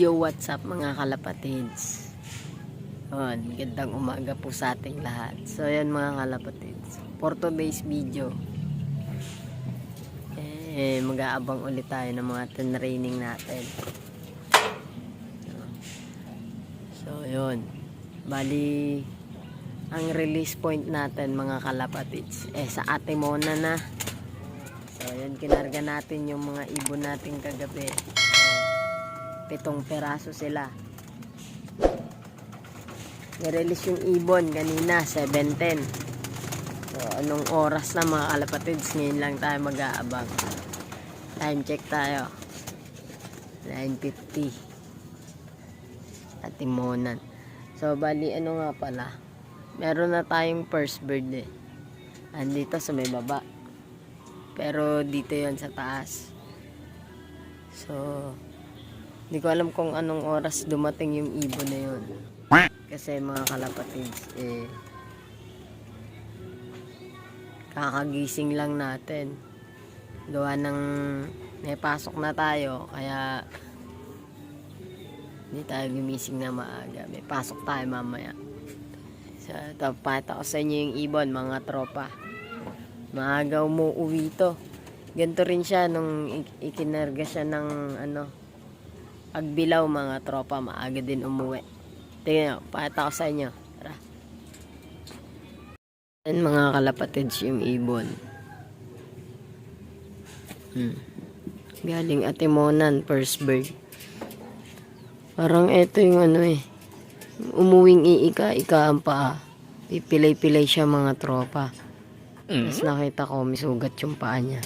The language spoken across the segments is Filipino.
Yo, what's up mga kalapatids? Gandang umaga po sa ating lahat. So yan mga kalapatids, for today's video mag-aabang ulit tayo ng mga training natin. So yun, bali ang release point natin mga kalapatids sa Atimona na. So yun, kinarga natin yung mga ibon natin kagabi. 7 peraso sila. Nirelease yung ibon kanina 7:10. So anong oras na mga kalapatids? Ngayon lang tayo mag-aabang. Time check tayo, 9:50 Atimonan. So bali ano nga pala, meron na tayong first bird andito sa may baba, pero dito yon sa taas. So hindi ko alam kung anong oras dumating yung ibon na yun. Kasi mga kalapatids, kakagising lang natin. Gawa ng may pasok na tayo, kaya hindi tayo gumising na maaga. May pasok tayo mamaya. So, ito, pakita ko sa inyo yung ibon, mga tropa. Maaga umuwi to. Ganito rin siya nung ikinarga siya ng Agbilaw mga tropa, maaga din umuwi. Tingnan nyo, pakita ko sa inyo. Tara. Yan mga kalapatids yung ibon. Galing Atimonan, first bird. Parang ito yung umuwing iika ang paa. Pipilay-pilay siya mga tropa. Tapos nakita ko may sugat yung paa niya.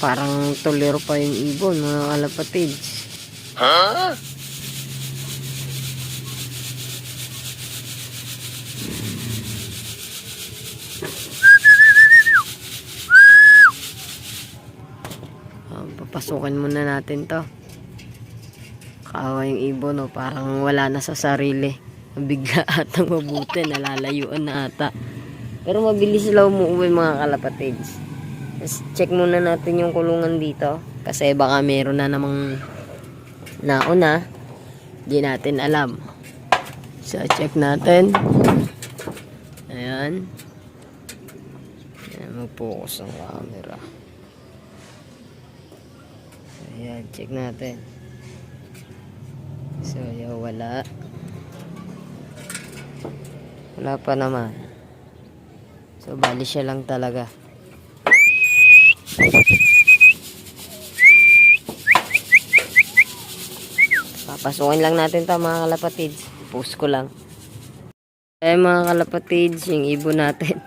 Parang tolero pa yung ibon mga kalapatids. Papasukin muna natin to. Kaawa yung ibon, parang wala na sa sarili. Bigla atang mabuti, nalalayuan na ata. Pero mabilis sila umuwi mga kalapatids. Check muna natin yung kulungan dito, kasi baka meron na namang nauna, di natin alam. So check natin. Ayan, mag-focus ang camera. Ayan, check natin. So wala pa naman. So bali siya lang talaga. Papasukin lang natin to mga kalapatids. Post ko lang. Mga kalapatids, yung ibon natin.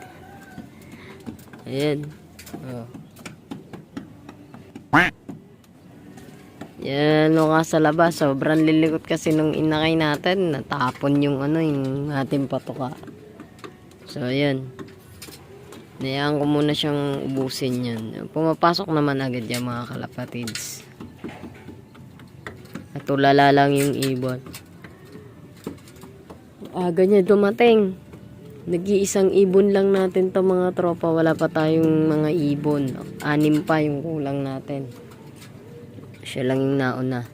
Ayan. Yan sa labas. Sobrang lilikot kasi nung inakay natin. Natapon yung yung ating patuka. So ayan. Nayaan ko muna siyang ubusin yan. Pumapasok naman agad yan mga kalapatids. At tulala lang yung ibon. Aga niya dumating. Nag-iisang ibon lang natin to mga tropa. Wala pa tayong mga ibon. 6 pa yung kulang natin. Siya lang yung nauna.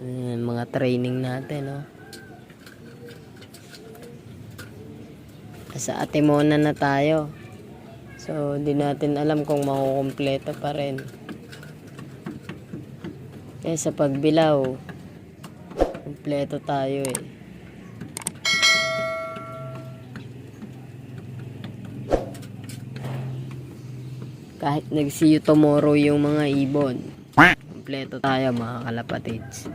Ayan, mga training natin sa Atimona na tayo. So di natin alam kung makukumpleto pa rin. Kaya sa pagbilaw, kumpleto tayo Kahit nag-see you tomorrow yung mga ibon, kumpleto tayo mga kalapatids.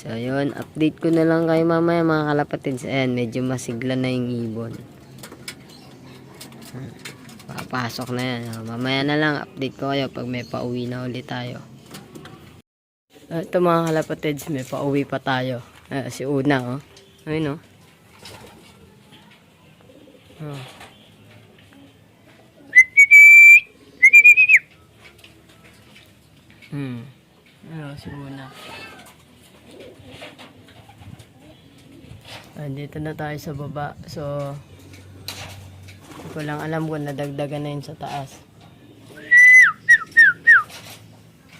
So yun, update ko na lang kayo mamaya mga kalapatids. Ayan, medyo masigla na yung ibon. Papasok na yan. Mamaya na lang, update ko kayo pag may pauwi na ulit tayo. Ito mga kalapatids, may pauwi pa tayo. Si Una ayun Ano, si Una. Andito na tayo sa baba. So, hindi ko lang alam kung nadagdagan na yun sa taas.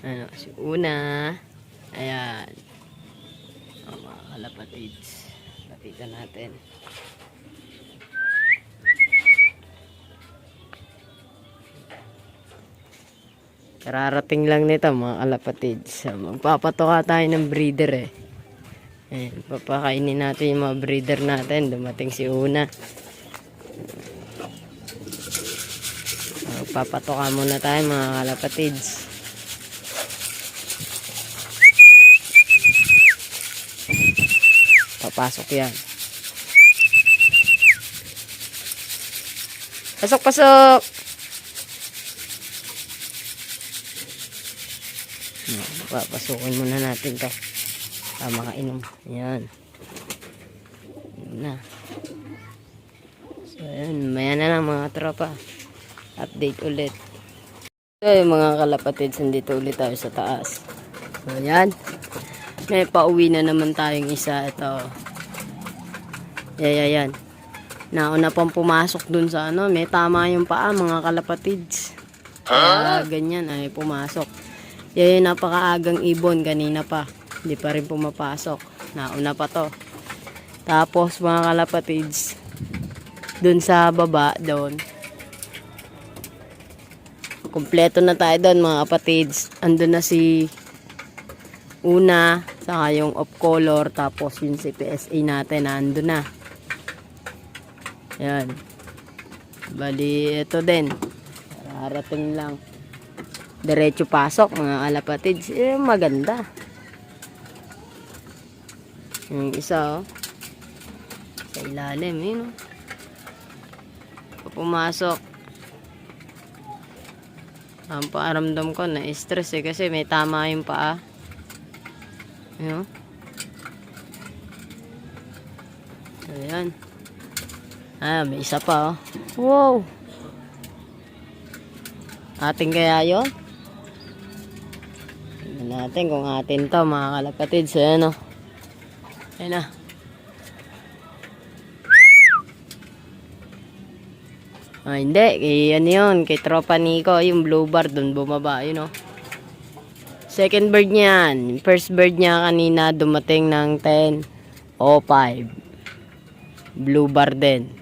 Ano, si Una. Ayan. O, mga kalapatids. Lapitan natin. Kararating lang nito mga kalapatids. So, magpapatoka tayo ng breeder eh. Ayan, papakainin natin yung mga breeder natin. Dumating si Una. Magpapatoka muna tayo mga kalapatids. Papasok yan. Pasok, pasok! Papasukin muna natin to. Makainom. Ayan. Ayan na. So, ayan. Maya na lang mga tropa. Update ulit. So, yung mga kalapatids, nandito ulit tayo sa taas. So, ayan. May pauwi na naman tayong isa. Ito. Ayan. Nauna pang pumasok dun sa ano. May tama yung paa mga kalapatids. Kaya ganyan ay pumasok. Yan yung napakaagang ibon kanina pa. Hindi pa rin pumapasok. Nauna pa to. Tapos mga kalapatids, dun sa baba, doon. Kompleto na tayo doon mga kapatids. Andun na si Una, saka yung off color, tapos yung si PSA natin, andun na. Yan. Bali, ito din. Harating lang. Diretso pasok mga kalapatids. Maganda. Yung isa sa ilalim yun. Pumasok. Ang paaramdam ko na stress kasi may tama yung paa. Yun. So yan. May isa pa Wow. Ating kaya yun? Natin kung atin to mga kalapatids. Ayan Ayan na. Hindi. Ano yun? Kay Tropa Nico. Yung blue bar dun bumaba. Yun Second bird niyan. First bird niya kanina dumating ng 10:05. Blue bar din.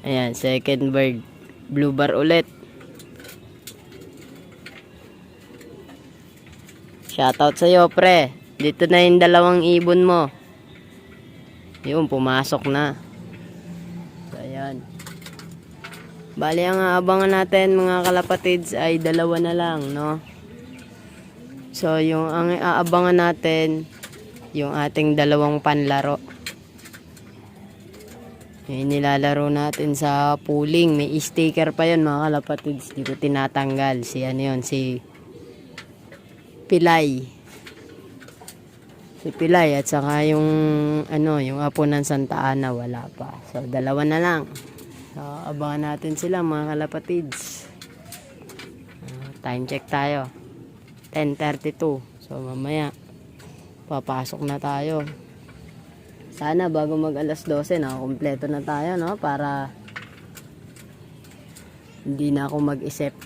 Ayan. Second bird. Blue bar ulit. Shoutout sa'yo, pre. Dito na yung dalawang ibon mo. Yun, pumasok na. So, ayan. Bali, ang aabangan natin, mga kalapatids, ay dalawa na lang, no? So, yung ang aabangan natin, yung ating dalawang panlaro. Yung nilalaro natin sa pooling. May sticker pa yun, mga kalapatids. Di ko tinatanggal. Si Pilay. Si Pilay at saka yung yung apo ng Santa Ana wala pa. So dalawa na lang. So abangan natin sila mga kalapatids. Time check tayo. 10:32. So mamaya papasok na tayo. Sana bago mag 12:00 kompleto na tayo para hindi na ako mag-isip.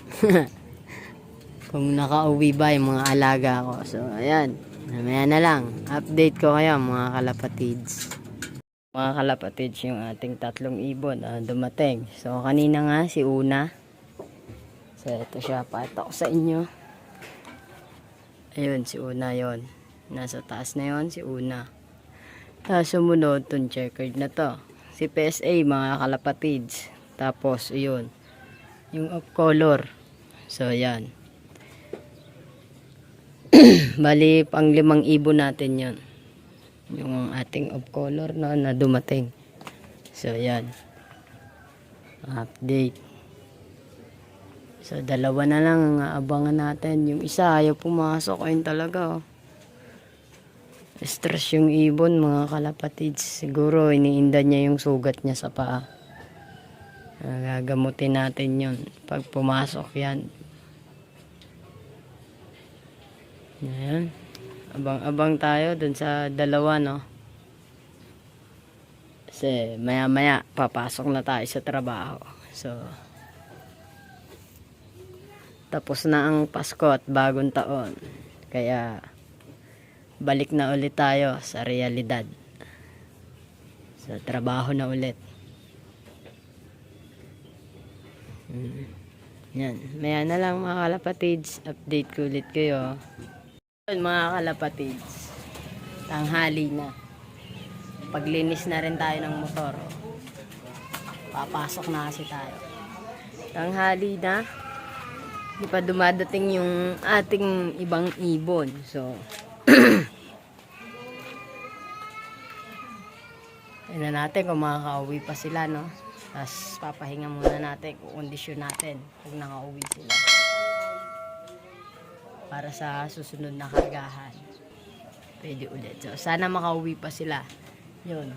Kung nakauwi ba yung mga alaga ko. So, ayan. Mamaya na lang. Update ko kayo mga kalapatids. Mga kalapatids, yung ating tatlong ibon dumating. So, kanina nga si Una. So, ito siya. Pakita ko sa inyo. Ayun, si Una yon. Nasa taas na yon si Una. Tapos sumunod, itong checkered na to. Si PSA, mga kalapatids. Tapos, yun. Yung off color. So, ayan. Bali, pang 5 ibon natin yon. Yung ating off color na dumating. So, yan. Update. So, dalawa na lang ang aabangan natin. Yung isa, ayaw pumasok. Ayun talaga, Stress yung ibon, mga kalapatids. Siguro, iniinda niya yung sugat niya sa paa. Gagamutin natin yon pag pumasok yan. Ayan. Abang-abang tayo dun sa dalawa, no? Kasi maya-maya papasok na tayo sa trabaho. So, tapos na ang Pasko at bagong taon. Kaya, balik na ulit tayo sa realidad. Sa trabaho na ulit. Yan. Maya na lang mga kalapatids. Update ko ulit kayo. Yun, mga kalapatids. Tanghali na. Paglinis na rin tayo ng motor. Papasok na kasi tayo. Tanghali na. Hindi pa dumadating yung ating ibang ibon. So, tingnan natin kung makakauwi pa sila, no? Tapos papahinga muna natin, kukondisyon natin kung nakauwi sila. Para sa susunod na kargahan. Pwede ulit. So, sana makauwi pa sila. Yun.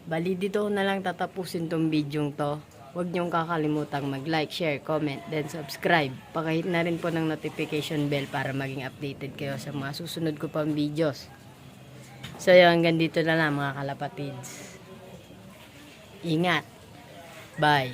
Bali dito ko na lang tatapusin tong video to. Huwag niyong kakalimutang mag-like, share, comment, then subscribe. Pakihit na rin po ng notification bell para maging updated kayo sa mga susunod ko pang videos. So yun, hanggang dito na lang mga kalapatids. Ingat. Bye.